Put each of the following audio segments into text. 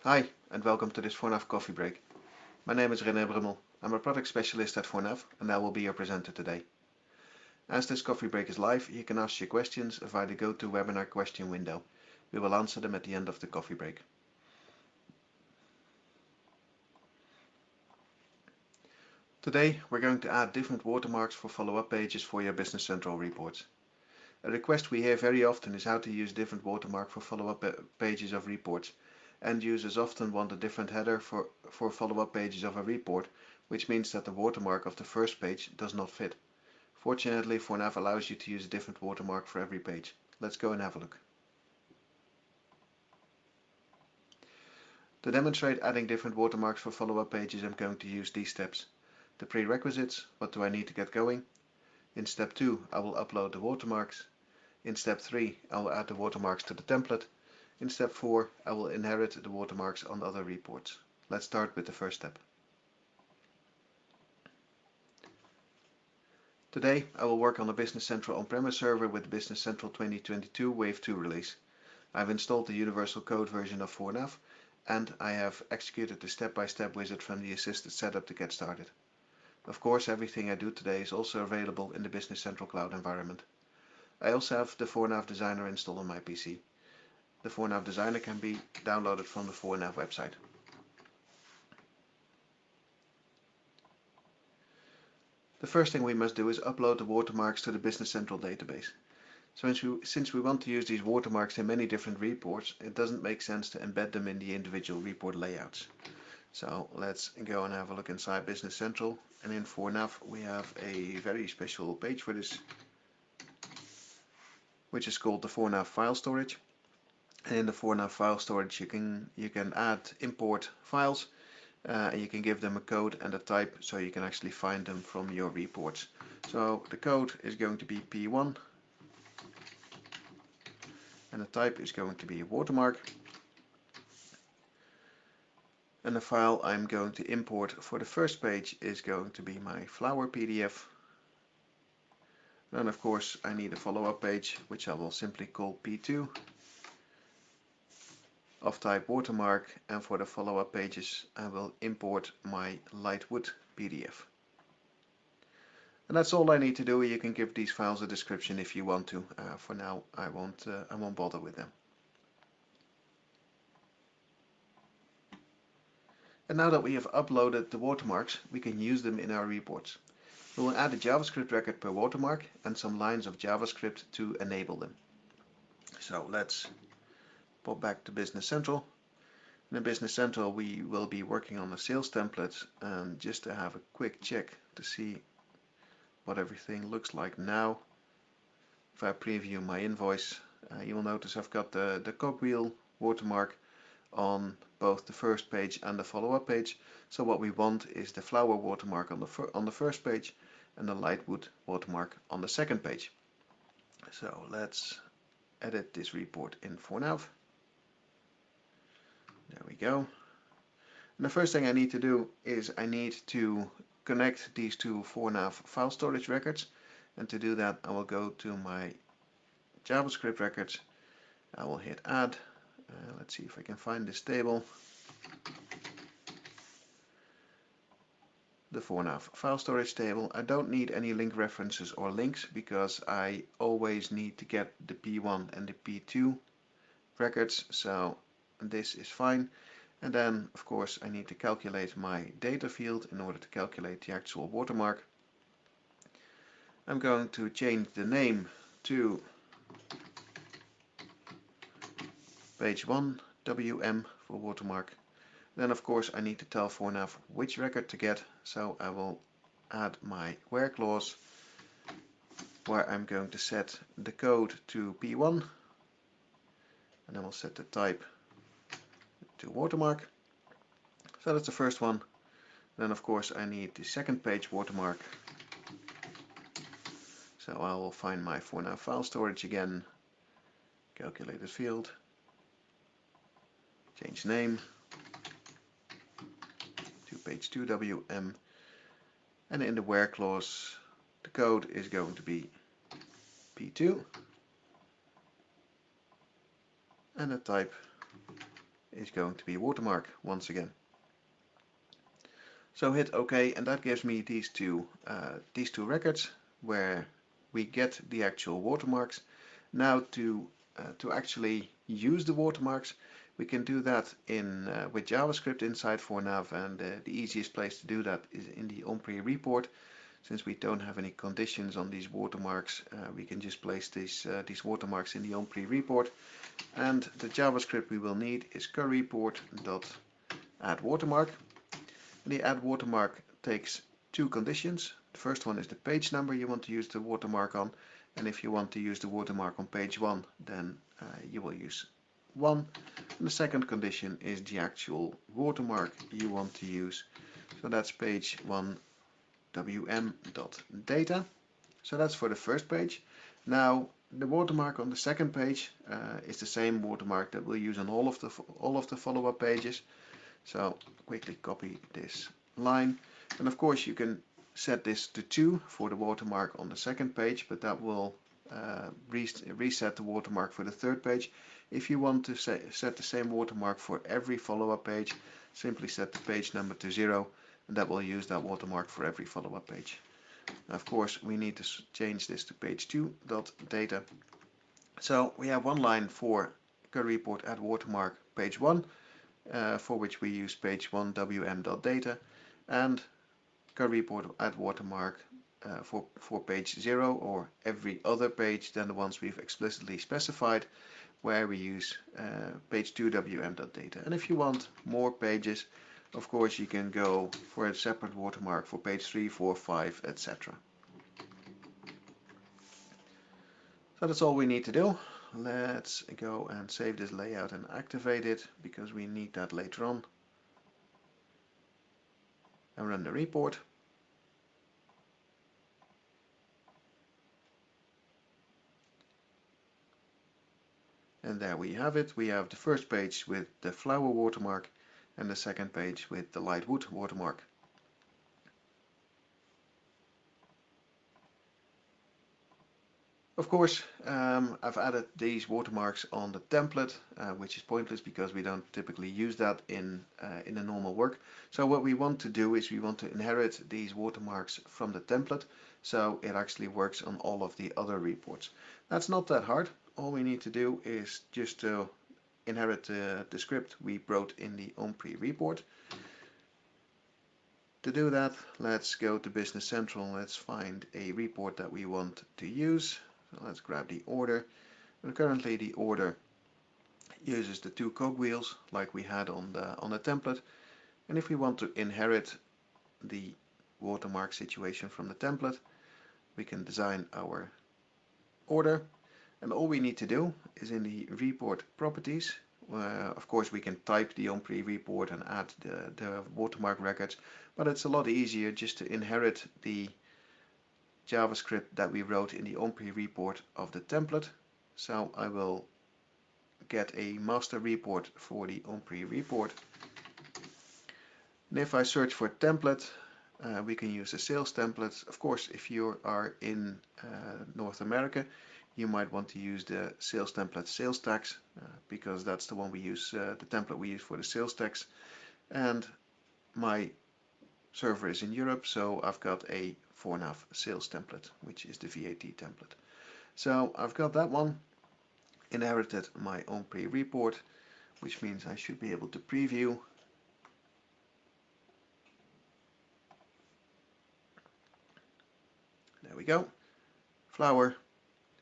Hi, and welcome to this ForNAV coffee break. My name is René Brummel. I'm a product specialist at ForNAV, and I will be your presenter today. As this coffee break is live, you can ask your questions via the GoToWebinar question window. We will answer them at the end of the coffee break. Today, we're going to add different watermarks for follow-up pages for your Business Central reports. A request we hear very often is how to use different watermark for follow-up pages of reports. End users often want a different header for follow-up pages of a report, which means that the watermark of the first page does not fit. Fortunately, ForNAV allows you to use a different watermark for every page. Let's go and have a look. To demonstrate adding different watermarks for follow-up pages, I'm going to use these steps. The prerequisites, what do I need to get going? In step 2, I will upload the watermarks. In step 3, I will add the watermarks to the template. In step 4, I will inherit the watermarks on other reports. Let's start with the first step. Today, I will work on a Business Central on-premise server with Business Central 2022 Wave 2 release. I've installed the Universal Code version of ForNAV, and I have executed the step-by-step wizard from the assisted setup to get started. Of course, everything I do today is also available in the Business Central Cloud environment. I also have the ForNAV Designer installed on my PC. The ForNAV Designer can be downloaded from the ForNAV website. The first thing we must do is upload the watermarks to the Business Central database. So since we want to use these watermarks in many different reports, it doesn't make sense to embed them in the individual report layouts. So let's go and have a look inside Business Central, and in ForNAV we have a very special page for this, which is called the ForNAV file storage. And in the ForNAV file storage you can add import files, and you can give them a code and a type so you can actually find them from your reports. So the code is going to be P1 and the type is going to be a watermark. And the file I'm going to import for the first page is going to be my flower PDF. Then of course I need a follow-up page, which I will simply call P2 of type watermark, and for the follow-up pages I will import my Lightwood PDF. And that's all I need to do. You can give these files a description if you want to. For now I won't bother with them. And now that we have uploaded the watermarks, we can use them in our reports. We will add a JavaScript record per watermark and some lines of JavaScript to enable them. So let's pop back to Business Central. In Business Central we will be working on a sales template, and just to have a quick check to see what everything looks like now, if I preview my invoice, you will notice I've got the cogwheel watermark on both the first page and the follow-up page. So what we want is the flower watermark on the first page and the Lightwood watermark on the second page. So let's edit this report in ForNAV. There we go. And the first thing I need to do is I need to connect these two ForNAV file storage records, and to do that I will go to my JavaScript records. I will hit add. Let's see if I can find this table. The ForNAV file storage table. I don't need any link references or links because I always need to get the P1 and the P2 records, so this is fine. And then of course I need to calculate my data field in order to calculate the actual watermark. I'm going to change the name to page 1 WM for watermark. Then of course I need to tell ForNAV which record to get, so I will add my where clause where I'm going to set the code to P1, and I will set the type to watermark. So that's the first one. Then of course I need the second page watermark, so I will find my ForNAV file storage again, calculated field, change name to page 2 WM, and in the where clause the code is going to be P2 and the type is going to be watermark once again. So hit OK, and that gives me these two records where we get the actual watermarks. Now to actually use the watermarks, we can do that with JavaScript inside ForNAV, and the easiest place to do that is in the OMPRE report. Since we don't have any conditions on these watermarks, we can just place these watermarks in the OMPRE report. And the JavaScript we will need is curreport.addWatermark. The add watermark takes two conditions. The first one is the page number you want to use the watermark on, and if you want to use the watermark on page 1, then you will use 1. And the second condition is the actual watermark you want to use. So that's page 1 wm.data. So that's for the first page. Now the watermark on the second page is the same watermark that we'll use on all of the follow-up pages. So quickly copy this line, and of course you can set this to 2 for the watermark on the second page, but that will reset the watermark for the third page. If you want to set the same watermark for every follow-up page, simply set the page number to 0, and that will use that watermark for every follow-up page. Now, of course, we need to change this to page 2.data. So we have one line for curreport add watermark page 1, for which we use page 1 wm.data, and curreport add watermark for page 0 or every other page than the ones we've explicitly specified, where we use page 2 wm.data. And if you want more pages, of course you can go for a separate watermark for page 3, 4, 5, etc. So that's all we need to do. Let's go and save this layout and activate it, because we need that later on. And run the report. And there we have it. We have the first page with the flower watermark and the second page with the light wood watermark. Of course, I've added these watermarks on the template, which is pointless because we don't typically use that in the normal work. So what we want to do is we want to inherit these watermarks from the template, so it actually works on all of the other reports. That's not that hard. All we need to do is just to inherit the script we wrote in the OMPRE report. To do that, let's go to Business Central and let's find a report that we want to use. So let's grab the order. And currently the order uses the two cogwheels like we had on the template. And if we want to inherit the watermark situation from the template, we can design our order. And all we need to do is in the report properties, of course we can type the OMPRE report and add the watermark records, but it's a lot easier just to inherit the JavaScript that we wrote in the OMPRE report of the template. So I will get a master report for the OMPRE report. And if I search for template, we can use the sales templates. Of course, if you are in North America, you might want to use the sales template sales tax, because that's the one we use, the template we use for the sales tax. And my server is in Europe, so I've got a ForNAV sales template, which is the VAT template. So I've got that one, inherited my OMPRE report, which means I should be able to preview. There we go. Flower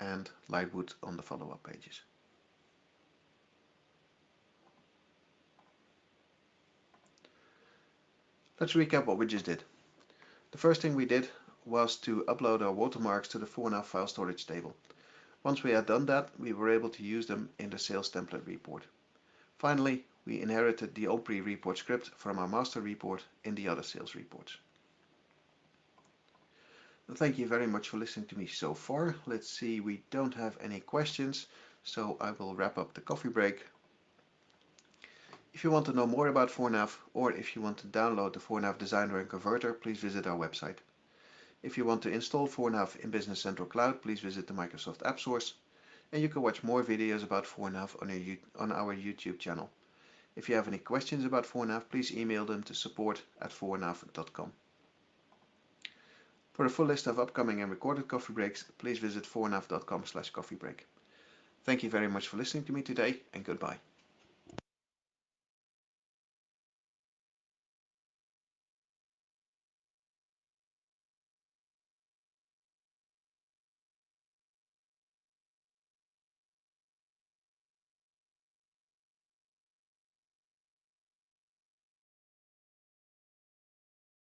and light wood on the follow-up pages. Let's recap what we just did. The first thing we did was to upload our watermarks to the ForNAV file storage table. Once we had done that, we were able to use them in the sales template report. Finally, we inherited the OMPRE report script from our master report in the other sales reports. Well, thank you very much for listening to me so far. Let's see, we don't have any questions, so I will wrap up the coffee break. If you want to know more about ForNAV, or if you want to download the ForNAV Designer and Converter, please visit our website. If you want to install ForNAV in Business Central Cloud, please visit the Microsoft App Source, and you can watch more videos about ForNAV on our YouTube channel. If you have any questions about ForNAV, please email them to support@fornav.com. For a full list of upcoming and recorded coffee breaks, please visit fornav.com/coffeebreak. Thank you very much for listening to me today, and goodbye.